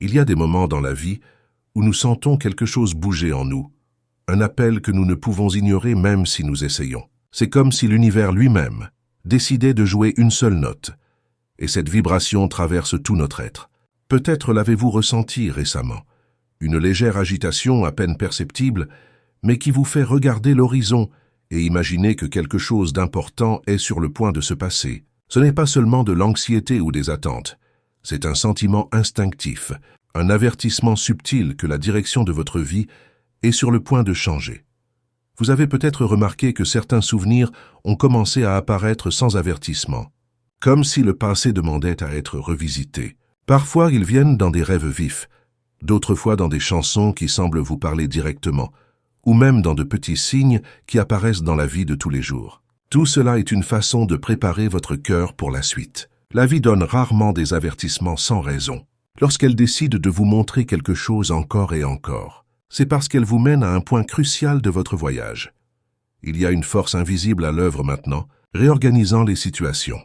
Il y a des moments dans la vie où nous sentons quelque chose bouger en nous, un appel que nous ne pouvons ignorer même si nous essayons. C'est comme si l'univers lui-même décidait de jouer une seule note, et cette vibration traverse tout notre être. Peut-être l'avez-vous ressenti récemment, une légère agitation à peine perceptible, mais qui vous fait regarder l'horizon et imaginer que quelque chose d'important est sur le point de se passer. Ce n'est pas seulement de l'anxiété ou des attentes, c'est un sentiment instinctif, un avertissement subtil que la direction de votre vie est sur le point de changer. Vous avez peut-être remarqué que certains souvenirs ont commencé à apparaître sans avertissement, comme si le passé demandait à être revisité. Parfois, ils viennent dans des rêves vifs, d'autres fois dans des chansons qui semblent vous parler directement, ou même dans de petits signes qui apparaissent dans la vie de tous les jours. Tout cela est une façon de préparer votre cœur pour la suite. La vie donne rarement des avertissements sans raison. Lorsqu'elle décide de vous montrer quelque chose encore et encore, c'est parce qu'elle vous mène à un point crucial de votre voyage. Il y a une force invisible à l'œuvre maintenant, réorganisant les situations,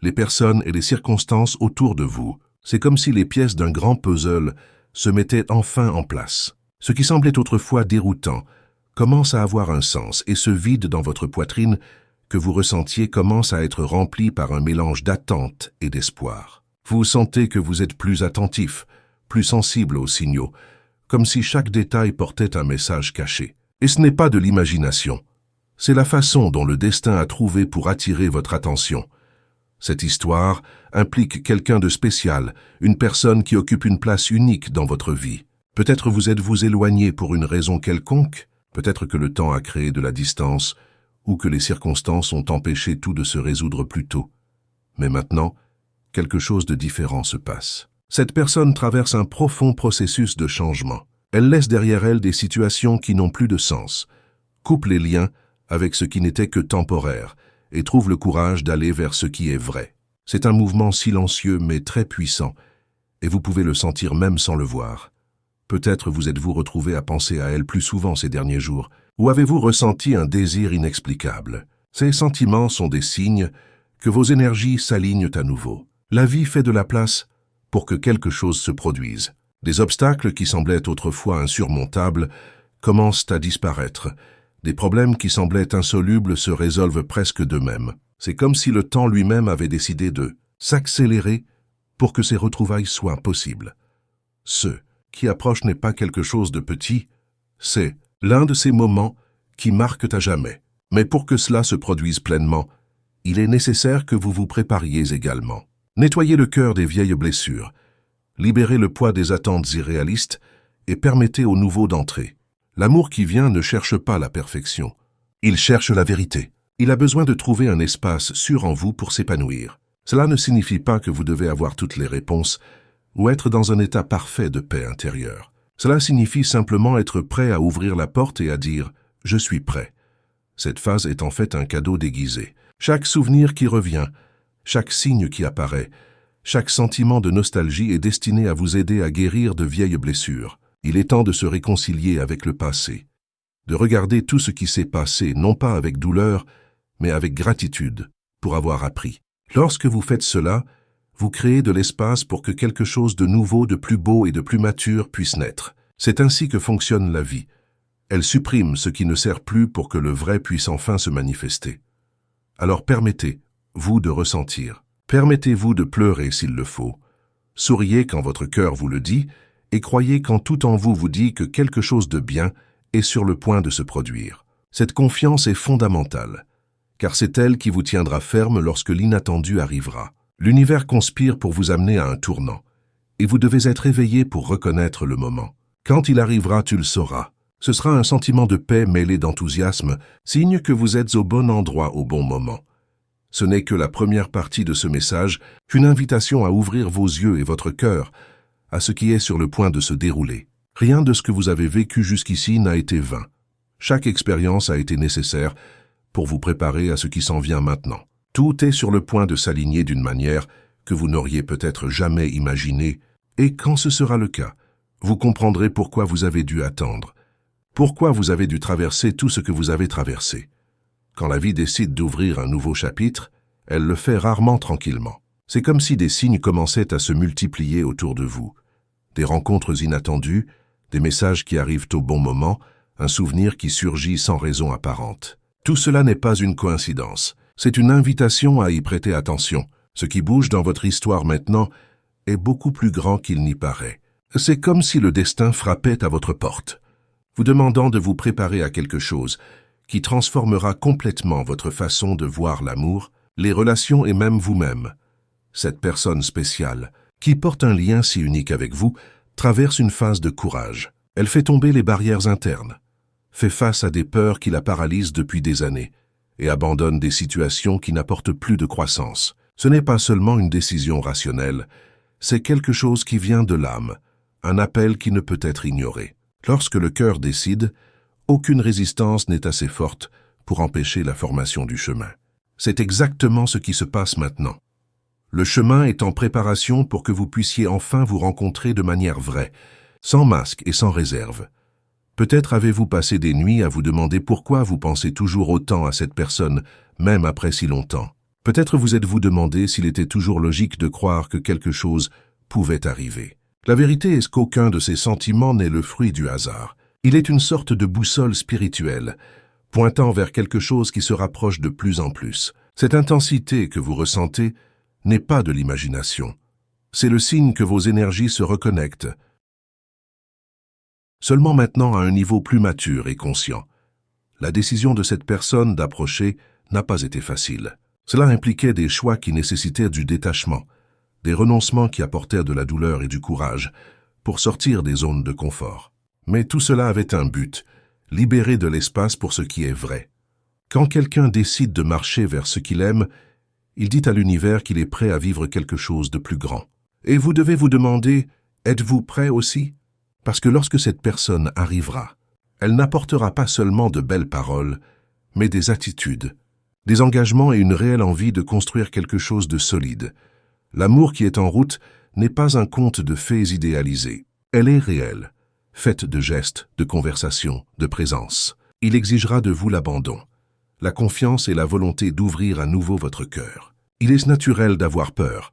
les personnes et les circonstances autour de vous. C'est comme si les pièces d'un grand puzzle se mettaient enfin en place. Ce qui semblait autrefois déroutant commence à avoir un sens et ce vide dans votre poitrine que vous ressentiez commence à être rempli par un mélange d'attente et d'espoir. Vous sentez que vous êtes plus attentif, plus sensible aux signaux, comme si chaque détail portait un message caché. Et ce n'est pas de l'imagination, c'est la façon dont le destin a trouvé pour attirer votre attention. Cette histoire implique quelqu'un de spécial, une personne qui occupe une place unique dans votre vie. Peut-être vous êtes-vous éloigné pour une raison quelconque, peut-être que le temps a créé de la distance, ou que les circonstances ont empêché tout de se résoudre plus tôt. Mais maintenant, quelque chose de différent se passe. Cette personne traverse un profond processus de changement. Elle laisse derrière elle des situations qui n'ont plus de sens, coupe les liens avec ce qui n'était que temporaire, et trouve le courage d'aller vers ce qui est vrai. C'est un mouvement silencieux mais très puissant, et vous pouvez le sentir même sans le voir. Peut-être vous êtes-vous retrouvé à penser à elle plus souvent ces derniers jours, ou avez-vous ressenti un désir inexplicable. Ces sentiments sont des signes que vos énergies s'alignent à nouveau. La vie fait de la place pour que quelque chose se produise. Des obstacles qui semblaient autrefois insurmontables commencent à disparaître. Des problèmes qui semblaient insolubles se résolvent presque d'eux-mêmes. C'est comme si le temps lui-même avait décidé de s'accélérer pour que ces retrouvailles soient possibles. Ce qui approche n'est pas quelque chose de petit, c'est l'un de ces moments qui marquent à jamais. Mais pour que cela se produise pleinement, il est nécessaire que vous vous prépariez également. Nettoyez le cœur des vieilles blessures, libérez le poids des attentes irréalistes et permettez au nouveau d'entrer. L'amour qui vient ne cherche pas la perfection, il cherche la vérité. Il a besoin de trouver un espace sûr en vous pour s'épanouir. Cela ne signifie pas que vous devez avoir toutes les réponses ou être dans un état parfait de paix intérieure. Cela signifie simplement être prêt à ouvrir la porte et à dire « Je suis prêt ». Cette phase est en fait un cadeau déguisé. Chaque souvenir qui revient, chaque signe qui apparaît, chaque sentiment de nostalgie est destiné à vous aider à guérir de vieilles blessures. Il est temps de se réconcilier avec le passé, de regarder tout ce qui s'est passé, non pas avec douleur, mais avec gratitude, pour avoir appris. Lorsque vous faites cela, vous créez de l'espace pour que quelque chose de nouveau, de plus beau et de plus mature puisse naître. C'est ainsi que fonctionne la vie. Elle supprime ce qui ne sert plus pour que le vrai puisse enfin se manifester. Alors permettez-vous de ressentir. Permettez-vous de pleurer s'il le faut. Souriez quand votre cœur vous le dit et croyez quand tout en vous vous dit que quelque chose de bien est sur le point de se produire. Cette confiance est fondamentale, car c'est elle qui vous tiendra ferme lorsque l'inattendu arrivera. L'univers conspire pour vous amener à un tournant, et vous devez être éveillé pour reconnaître le moment. Quand il arrivera, tu le sauras. Ce sera un sentiment de paix mêlé d'enthousiasme, signe que vous êtes au bon endroit au bon moment. Ce n'est que la première partie de ce message, une invitation à ouvrir vos yeux et votre cœur à ce qui est sur le point de se dérouler. Rien de ce que vous avez vécu jusqu'ici n'a été vain. Chaque expérience a été nécessaire pour vous préparer à ce qui s'en vient maintenant. Tout est sur le point de s'aligner d'une manière que vous n'auriez peut-être jamais imaginée, et quand ce sera le cas, vous comprendrez pourquoi vous avez dû attendre, pourquoi vous avez dû traverser tout ce que vous avez traversé. Quand la vie décide d'ouvrir un nouveau chapitre, elle le fait rarement tranquillement. C'est comme si des signes commençaient à se multiplier autour de vous. des rencontres inattendues, des messages qui arrivent au bon moment, un souvenir qui surgit sans raison apparente. Tout cela n'est pas une coïncidence. C'est une invitation à y prêter attention. Ce qui bouge dans votre histoire maintenant est beaucoup plus grand qu'il n'y paraît. C'est comme si le destin frappait à votre porte, vous demandant de vous préparer à quelque chose qui transformera complètement votre façon de voir l'amour, les relations et même vous-même. Cette personne spéciale, qui porte un lien si unique avec vous, traverse une phase de courage. Elle fait tomber les barrières internes, fait face à des peurs qui la paralysent depuis des années et abandonne des situations qui n'apportent plus de croissance. Ce n'est pas seulement une décision rationnelle, c'est quelque chose qui vient de l'âme, un appel qui ne peut être ignoré. Lorsque le cœur décide, aucune résistance n'est assez forte pour empêcher la formation du chemin. C'est exactement ce qui se passe maintenant. Le chemin est en préparation pour que vous puissiez enfin vous rencontrer de manière vraie, sans masque et sans réserve. Peut-être avez-vous passé des nuits à vous demander pourquoi vous pensez toujours autant à cette personne, même après si longtemps. Peut-être vous êtes-vous demandé s'il était toujours logique de croire que quelque chose pouvait arriver. La vérité est qu'aucun de ces sentiments n'est le fruit du hasard. Il est une sorte de boussole spirituelle, pointant vers quelque chose qui se rapproche de plus en plus. Cette intensité que vous ressentez n'est pas de l'imagination. C'est le signe que vos énergies se reconnectent. Seulement maintenant à un niveau plus mature et conscient. La décision de cette personne d'approcher n'a pas été facile. Cela impliquait des choix qui nécessitaient du détachement, des renoncements qui apportèrent de la douleur et du courage pour sortir des zones de confort. Mais tout cela avait un but, libérer de l'espace pour ce qui est vrai. Quand quelqu'un décide de marcher vers ce qu'il aime, il dit à l'univers qu'il est prêt à vivre quelque chose de plus grand. Et vous devez vous demander, êtes-vous prêt aussi? Parce que lorsque cette personne arrivera, elle n'apportera pas seulement de belles paroles, mais des attitudes, des engagements et une réelle envie de construire quelque chose de solide. L'amour qui est en route n'est pas un conte de fées idéalisées. Elle est réelle, faite de gestes, de conversations, de présence. Il exigera de vous l'abandon, la confiance et la volonté d'ouvrir à nouveau votre cœur. Il est naturel d'avoir peur.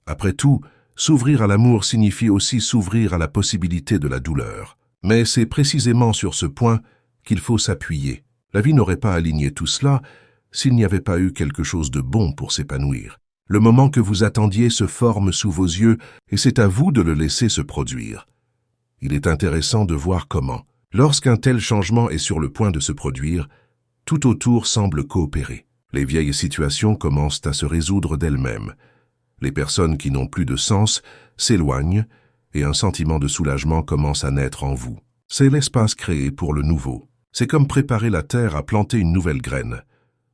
Après tout, s'ouvrir à l'amour signifie aussi s'ouvrir à la possibilité de la douleur. Mais c'est précisément sur ce point qu'il faut s'appuyer. La vie n'aurait pas aligné tout cela s'il n'y avait pas eu quelque chose de bon pour s'épanouir. Le moment que vous attendiez se forme sous vos yeux et c'est à vous de le laisser se produire. Il est intéressant de voir comment, lorsqu'un tel changement est sur le point de se produire, tout autour semble coopérer. Les vieilles situations commencent à se résoudre d'elles-mêmes. Les personnes qui n'ont plus de sens s'éloignent et un sentiment de soulagement commence à naître en vous. C'est l'espace créé pour le nouveau. C'est comme préparer la terre à planter une nouvelle graine.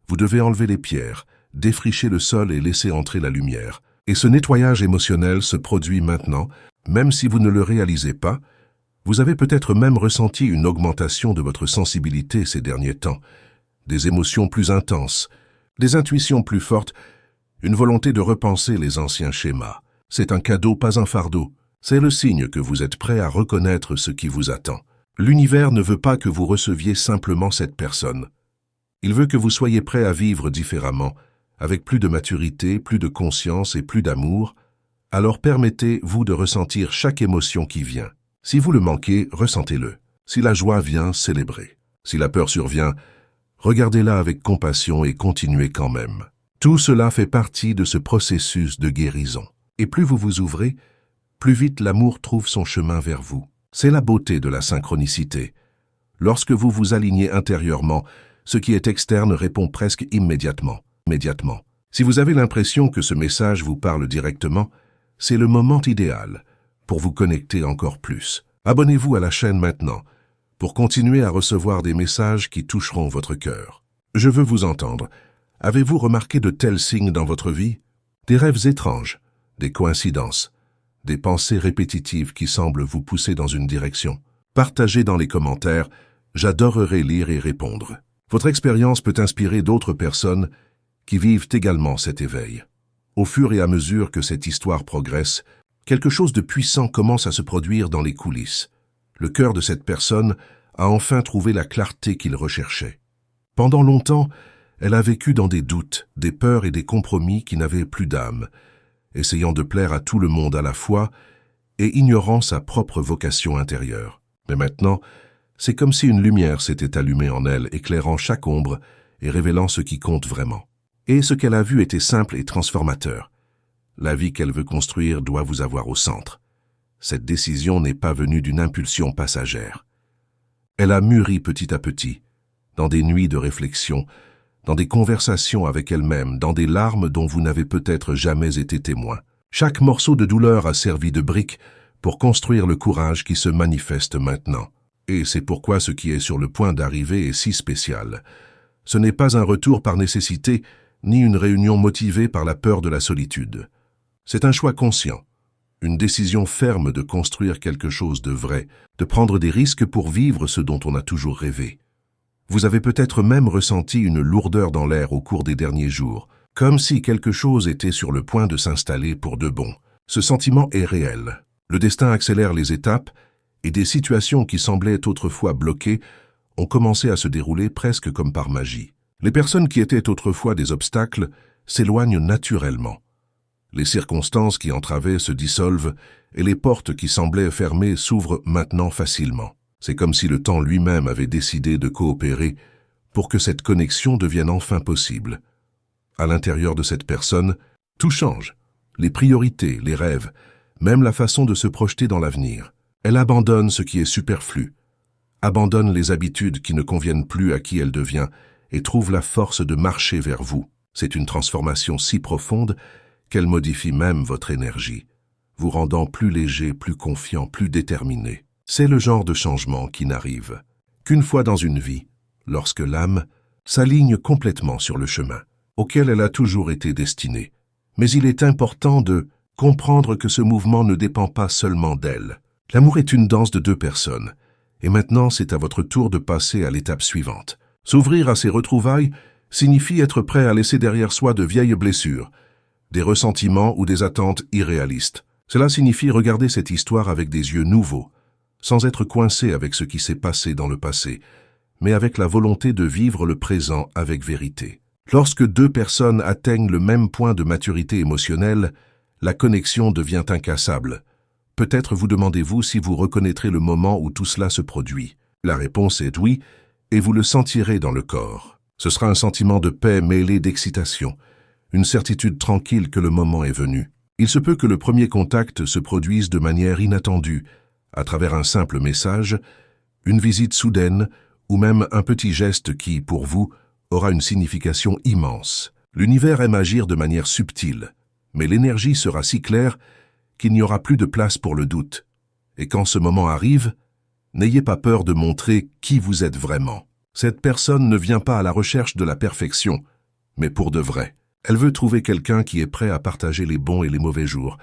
Vous devez enlever les pierres, défricher le sol et laisser entrer la lumière. Et ce nettoyage émotionnel se produit maintenant, même si vous ne le réalisez pas. Vous avez peut-être même ressenti une augmentation de votre sensibilité ces derniers temps, des émotions plus intenses, des intuitions plus fortes, une volonté de repenser les anciens schémas. C'est un cadeau, pas un fardeau. C'est le signe que vous êtes prêt à reconnaître ce qui vous attend. L'univers ne veut pas que vous receviez simplement cette personne. Il veut que vous soyez prêt à vivre différemment, avec plus de maturité, plus de conscience et plus d'amour. Alors permettez-vous de ressentir chaque émotion qui vient. Si vous le manquez, ressentez-le. Si la joie vient, célébrez. Si la peur survient, regardez-la avec compassion et continuez quand même. Tout cela fait partie de ce processus de guérison. Et plus vous vous ouvrez, plus vite l'amour trouve son chemin vers vous. C'est la beauté de la synchronicité. Lorsque vous vous alignez intérieurement, ce qui est externe répond presque immédiatement. Si vous avez l'impression que ce message vous parle directement, c'est le moment idéal pour vous connecter encore plus. Abonnez-vous à la chaîne maintenant pour continuer à recevoir des messages qui toucheront votre cœur. Je veux vous entendre. Avez-vous remarqué de tels signes dans votre vie? Des rêves étranges, des coïncidences, des pensées répétitives qui semblent vous pousser dans une direction. Partagez dans les commentaires, j'adorerais lire et répondre. Votre expérience peut inspirer d'autres personnes qui vivent également cet éveil. Au fur et à mesure que cette histoire progresse, quelque chose de puissant commence à se produire dans les coulisses. Le cœur de cette personne a enfin trouvé la clarté qu'il recherchait. Pendant longtemps, elle a vécu dans des doutes, des peurs et des compromis qui n'avaient plus d'âme. Essayant de plaire à tout le monde à la fois, et ignorant sa propre vocation intérieure. Mais maintenant, c'est comme si une lumière s'était allumée en elle, éclairant chaque ombre et révélant ce qui compte vraiment. Et ce qu'elle a vu était simple et transformateur. La vie qu'elle veut construire doit vous avoir au centre. Cette décision n'est pas venue d'une impulsion passagère. Elle a mûri petit à petit, dans des nuits de réflexion, dans des conversations avec elle-même, dans des larmes dont vous n'avez peut-être jamais été témoin. Chaque morceau de douleur a servi de brique pour construire le courage qui se manifeste maintenant. Et c'est pourquoi ce qui est sur le point d'arriver est si spécial. Ce n'est pas un retour par nécessité, ni une réunion motivée par la peur de la solitude. C'est un choix conscient, une décision ferme de construire quelque chose de vrai, de prendre des risques pour vivre ce dont on a toujours rêvé. Vous avez peut-être même ressenti une lourdeur dans l'air au cours des derniers jours, comme si quelque chose était sur le point de s'installer pour de bon. Ce sentiment est réel. Le destin accélère les étapes et des situations qui semblaient autrefois bloquées ont commencé à se dérouler presque comme par magie. Les personnes qui étaient autrefois des obstacles s'éloignent naturellement. Les circonstances qui entravaient se dissolvent et les portes qui semblaient fermées s'ouvrent maintenant facilement. C'est comme si le temps lui-même avait décidé de coopérer pour que cette connexion devienne enfin possible. À l'intérieur de cette personne, tout change. Les priorités, les rêves, même la façon de se projeter dans l'avenir. Elle abandonne ce qui est superflu, abandonne les habitudes qui ne conviennent plus à qui elle devient et trouve la force de marcher vers vous. C'est une transformation si profonde qu'elle modifie même votre énergie, vous rendant plus léger, plus confiant, plus déterminé. C'est le genre de changement qui n'arrive qu'une fois dans une vie, lorsque l'âme s'aligne complètement sur le chemin auquel elle a toujours été destinée. Mais il est important de comprendre que ce mouvement ne dépend pas seulement d'elle. L'amour est une danse de deux personnes, et maintenant c'est à votre tour de passer à l'étape suivante. S'ouvrir à ces retrouvailles signifie être prêt à laisser derrière soi de vieilles blessures, des ressentiments ou des attentes irréalistes. Cela signifie regarder cette histoire avec des yeux nouveaux, sans être coincé avec ce qui s'est passé dans le passé, mais avec la volonté de vivre le présent avec vérité. Lorsque deux personnes atteignent le même point de maturité émotionnelle, la connexion devient incassable. Peut-être vous demandez-vous si vous reconnaîtrez le moment où tout cela se produit. La réponse est oui, et vous le sentirez dans le corps. Ce sera un sentiment de paix mêlé d'excitation, une certitude tranquille que le moment est venu. Il se peut que le premier contact se produise de manière inattendue, à travers un simple message, une visite soudaine ou même un petit geste qui, pour vous, aura une signification immense. L'univers aime agir de manière subtile, mais l'énergie sera si claire qu'il n'y aura plus de place pour le doute. Et quand ce moment arrive, n'ayez pas peur de montrer qui vous êtes vraiment. Cette personne ne vient pas à la recherche de la perfection, mais pour de vrai. Elle veut trouver quelqu'un qui est prêt à partager les bons et les mauvais jours,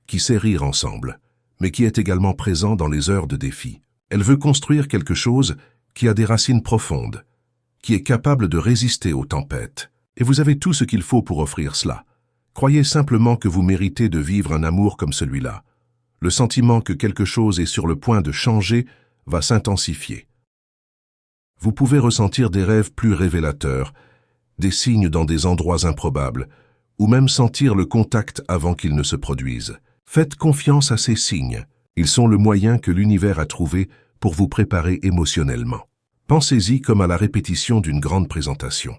qui sait rire ensemble, mais qui est également présent dans les heures de défi. Elle veut construire quelque chose qui a des racines profondes, qui est capable de résister aux tempêtes. Et vous avez tout ce qu'il faut pour offrir cela. Croyez simplement que vous méritez de vivre un amour comme celui-là. Le sentiment que quelque chose est sur le point de changer va s'intensifier. Vous pouvez ressentir des rêves plus révélateurs, des signes dans des endroits improbables, ou même sentir le contact avant qu'il ne se produise. Faites confiance à ces signes. Ils sont le moyen que l'univers a trouvé pour vous préparer émotionnellement. Pensez-y comme à la répétition d'une grande présentation.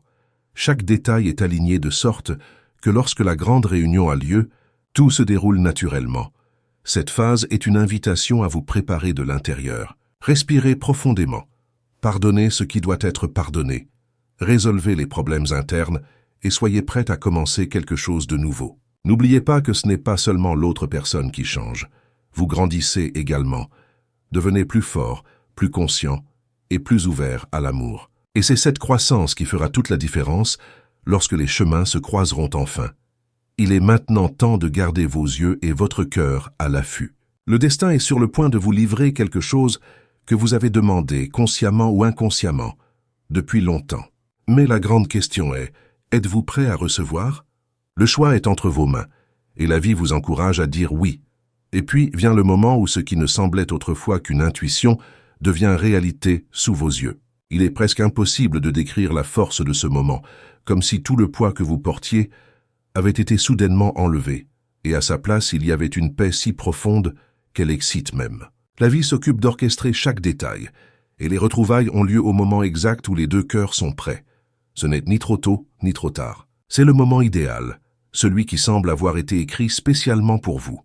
Chaque détail est aligné de sorte que lorsque la grande réunion a lieu, tout se déroule naturellement. Cette phase est une invitation à vous préparer de l'intérieur. Respirez profondément. Pardonnez ce qui doit être pardonné. Résolvez les problèmes internes et soyez prête à commencer quelque chose de nouveau. N'oubliez pas que ce n'est pas seulement l'autre personne qui change. Vous grandissez également. Devenez plus fort, plus conscient et plus ouvert à l'amour. Et c'est cette croissance qui fera toute la différence lorsque les chemins se croiseront enfin. Il est maintenant temps de garder vos yeux et votre cœur à l'affût. Le destin est sur le point de vous livrer quelque chose que vous avez demandé, consciemment ou inconsciemment, depuis longtemps. Mais la grande question est, êtes-vous prêt à recevoir? Le choix est entre vos mains, et la vie vous encourage à dire oui. Et puis vient le moment où ce qui ne semblait autrefois qu'une intuition devient réalité sous vos yeux. Il est presque impossible de décrire la force de ce moment, comme si tout le poids que vous portiez avait été soudainement enlevé, et à sa place il y avait une paix si profonde qu'elle excite même. La vie s'occupe d'orchestrer chaque détail, et les retrouvailles ont lieu au moment exact où les deux cœurs sont prêts. Ce n'est ni trop tôt, ni trop tard. C'est le moment idéal, celui qui semble avoir été écrit spécialement pour vous.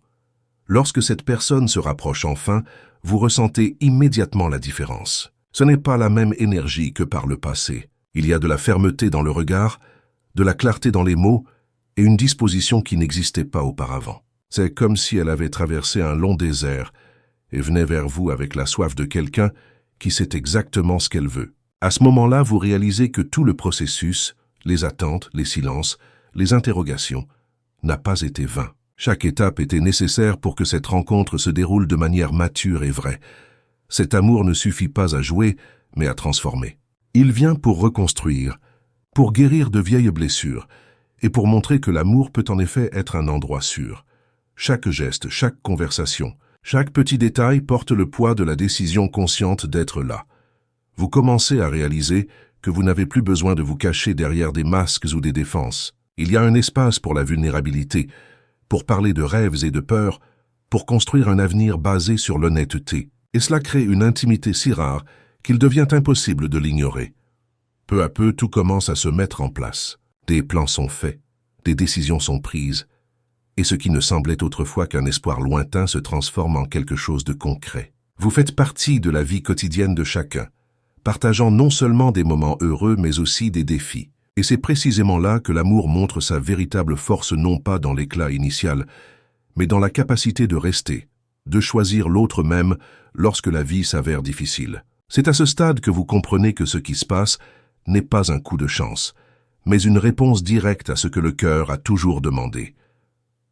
Lorsque cette personne se rapproche enfin, vous ressentez immédiatement la différence. Ce n'est pas la même énergie que par le passé. Il y a de la fermeté dans le regard, de la clarté dans les mots et une disposition qui n'existait pas auparavant. C'est comme si elle avait traversé un long désert et venait vers vous avec la soif de quelqu'un qui sait exactement ce qu'elle veut. À ce moment-là, vous réalisez que tout le processus, les attentes, les silences, les interrogations, n'a pas été vain. Chaque étape était nécessaire pour que cette rencontre se déroule de manière mature et vraie. Cet amour ne suffit pas à jouer, mais à transformer. Il vient pour reconstruire, pour guérir de vieilles blessures, et pour montrer que l'amour peut en effet être un endroit sûr. Chaque geste, chaque conversation, chaque petit détail porte le poids de la décision consciente d'être là. Vous commencez à réaliser que vous n'avez plus besoin de vous cacher derrière des masques ou des défenses. Il y a un espace pour la vulnérabilité, pour parler de rêves et de peurs, pour construire un avenir basé sur l'honnêteté. Et cela crée une intimité si rare qu'il devient impossible de l'ignorer. Peu à peu, tout commence à se mettre en place. Des plans sont faits, des décisions sont prises, et ce qui ne semblait autrefois qu'un espoir lointain se transforme en quelque chose de concret. Vous faites partie de la vie quotidienne de chacun, partageant non seulement des moments heureux, mais aussi des défis. Et c'est précisément là que l'amour montre sa véritable force, non pas dans l'éclat initial, mais dans la capacité de rester, de choisir l'autre même lorsque la vie s'avère difficile. C'est à ce stade que vous comprenez que ce qui se passe n'est pas un coup de chance, mais une réponse directe à ce que le cœur a toujours demandé.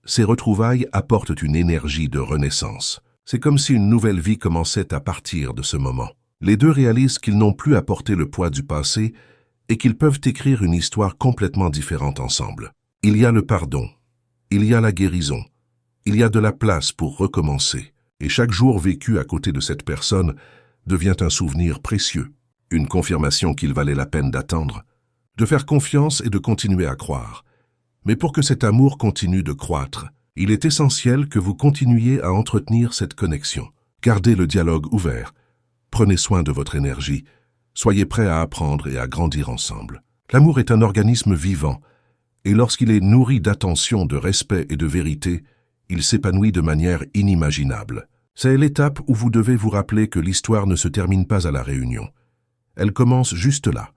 Ces retrouvailles apportent une énergie de renaissance. C'est comme si une nouvelle vie commençait à partir de ce moment. Les deux réalisent qu'ils n'ont plus à porter le poids du passé et qu'ils peuvent écrire une histoire complètement différente ensemble. Il y a le pardon, il y a la guérison, il y a de la place pour recommencer. Et chaque jour vécu à côté de cette personne devient un souvenir précieux, une confirmation qu'il valait la peine d'attendre, de faire confiance et de continuer à croire. Mais pour que cet amour continue de croître, il est essentiel que vous continuiez à entretenir cette connexion. Gardez le dialogue ouvert, prenez soin de votre énergie, soyez prêts à apprendre et à grandir ensemble. L'amour est un organisme vivant, et lorsqu'il est nourri d'attention, de respect et de vérité, il s'épanouit de manière inimaginable. C'est l'étape où vous devez vous rappeler que l'histoire ne se termine pas à la réunion. Elle commence juste là.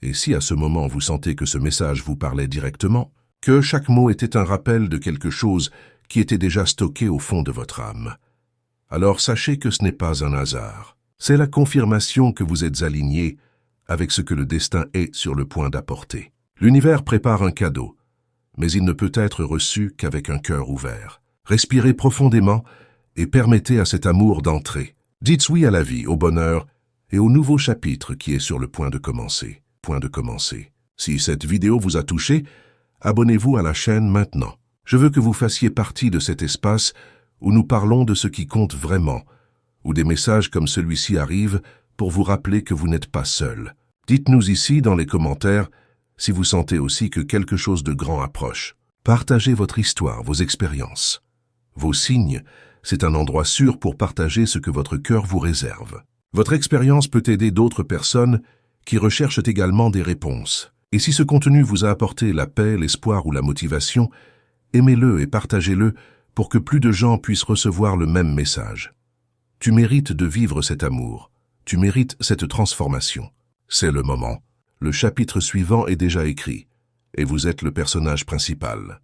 Et si à ce moment vous sentez que ce message vous parlait directement, que chaque mot était un rappel de quelque chose qui était déjà stocké au fond de votre âme, alors sachez que ce n'est pas un hasard. C'est la confirmation que vous êtes aligné avec ce que le destin est sur le point d'apporter. L'univers prépare un cadeau, mais il ne peut être reçu qu'avec un cœur ouvert. Respirez profondément et permettez à cet amour d'entrer. Dites oui à la vie, au bonheur et au nouveau chapitre qui est sur le point de commencer. Si cette vidéo vous a touché, abonnez-vous à la chaîne maintenant. Je veux que vous fassiez partie de cet espace où nous parlons de ce qui compte vraiment, où des messages comme celui-ci arrivent pour vous rappeler que vous n'êtes pas seul. Dites-nous ici dans les commentaires si vous sentez aussi que quelque chose de grand approche. Partagez votre histoire, vos expériences. Vos signes, c'est un endroit sûr pour partager ce que votre cœur vous réserve. Votre expérience peut aider d'autres personnes qui recherchent également des réponses. Et si ce contenu vous a apporté la paix, l'espoir ou la motivation, aimez-le et partagez-le pour que plus de gens puissent recevoir le même message. Tu mérites de vivre cet amour. Tu mérites cette transformation. C'est le moment. Le chapitre suivant est déjà écrit, et vous êtes le personnage principal.